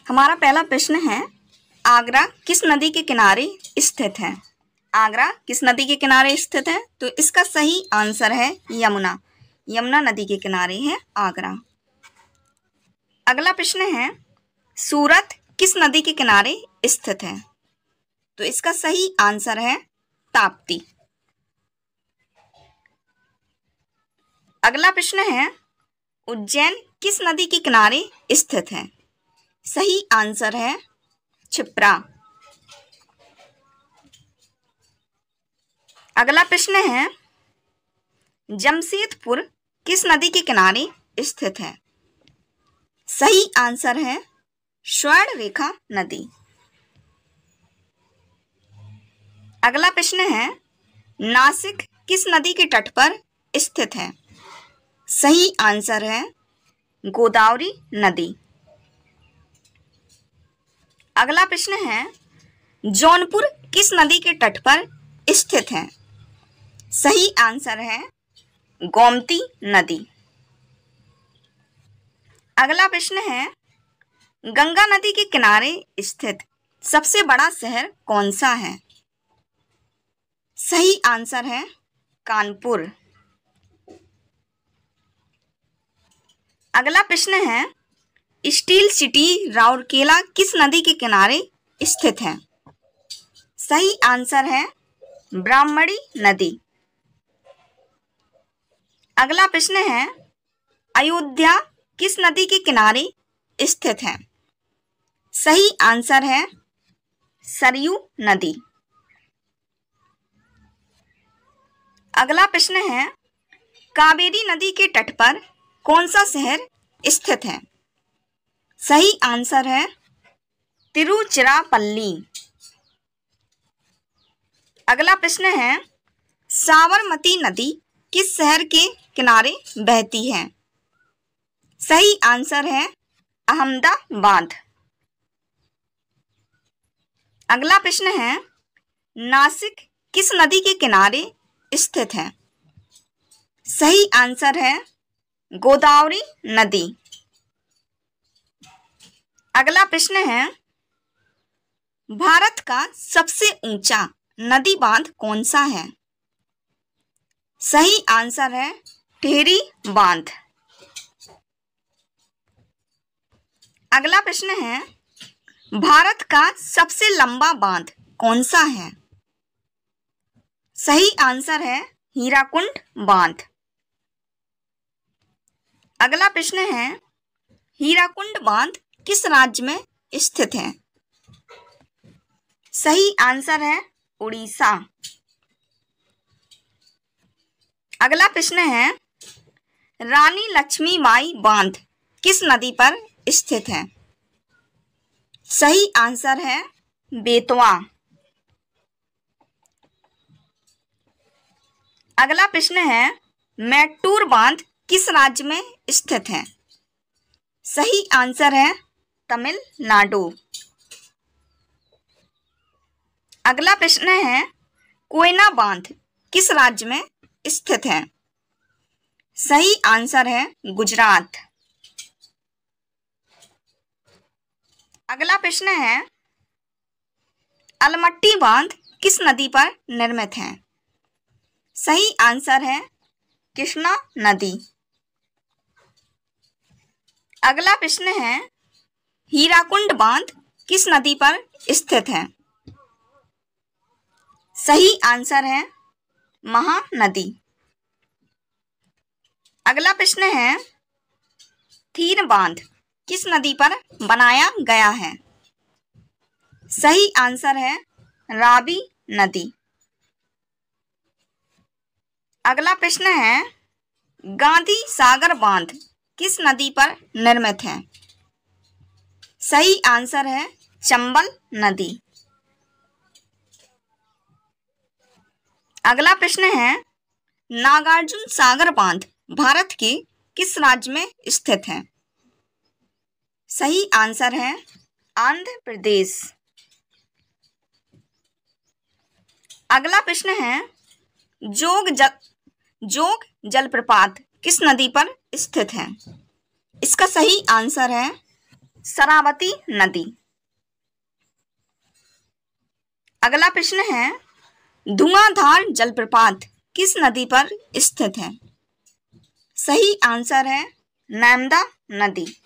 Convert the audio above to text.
हमारा पहला प्रश्न है, आगरा किस नदी के किनारे स्थित है? आगरा किस नदी के किनारे स्थित है? तो इसका सही आंसर है यमुना। यमुना नदी के किनारे है आगरा। अगला प्रश्न है, सूरत किस नदी के किनारे स्थित है? तो इसका सही आंसर है ताप्ती। अगला प्रश्न है, उज्जैन किस नदी के किनारे स्थित है? सही आंसर है क्षिप्रा। अगला प्रश्न है, जमशेदपुर किस नदी के किनारे स्थित है? सही आंसर है स्वर्णरेखा नदी। अगला प्रश्न है, नासिक किस नदी के तट पर स्थित है? सही आंसर है गोदावरी नदी। अगला प्रश्न है, जौनपुर किस नदी के तट पर स्थित है? सही आंसर है गोमती नदी। अगला प्रश्न है, गंगा नदी के किनारे स्थित सबसे बड़ा शहर कौन सा है? सही आंसर है कानपुर। अगला प्रश्न है, स्टील सिटी राउरकेला किस नदी के किनारे स्थित है? सही आंसर है ब्राह्मणी नदी। अगला प्रश्न है, अयोध्या किस नदी के किनारे स्थित है? सही आंसर है सरयू नदी। अगला प्रश्न है, कावेरी नदी के तट पर कौन सा शहर स्थित है? सही आंसर है तिरुचिरापल्ली। अगला प्रश्न है, साबरमती नदी किस शहर के किनारे बहती है? सही आंसर है अहमदाबाद। अगला प्रश्न है, नासिक किस नदी के किनारे स्थित है? सही आंसर है गोदावरी नदी। अगला प्रश्न है, भारत का सबसे ऊंचा नदी बांध कौन सा है? सही आंसर है टिहरी बांध। अगला प्रश्न है, भारत का सबसे लंबा बांध कौन सा है? सही आंसर है हीराकुंड बांध। अगला प्रश्न है, हीराकुंड बांध किस राज्य में स्थित है? सही आंसर है उड़ीसा। अगला प्रश्न है, रानी लक्ष्मीबाई बांध किस नदी पर स्थित है? सही आंसर है बेतवा। अगला प्रश्न है, मैटूर बांध किस राज्य में स्थित है? सही आंसर है तमिलनाडु। अगला प्रश्न है, कोयना बांध किस राज्य में स्थित है? सही आंसर है गुजरात। अगला प्रश्न है, अलमट्टी बांध किस नदी पर निर्मित है? सही आंसर है कृष्णा नदी। अगला प्रश्न है, हीराकुंड बांध किस नदी पर स्थित है? सही आंसर है महानदी। अगला प्रश्न है, थीन बांध किस नदी पर बनाया गया है? सही आंसर है रावी नदी। अगला प्रश्न है, गांधी सागर बांध किस नदी पर निर्मित है? सही आंसर है चंबल नदी। अगला प्रश्न है, नागार्जुन सागर बांध भारत के किस राज्य में स्थित है? सही आंसर है आंध्र प्रदेश। अगला प्रश्न है, जोग जलप्रपात किस नदी पर स्थित है? इसका सही आंसर है शरावती नदी। अगला प्रश्न है, धुआंधार जलप्रपात किस नदी पर स्थित है? सही आंसर है नर्मदा नदी।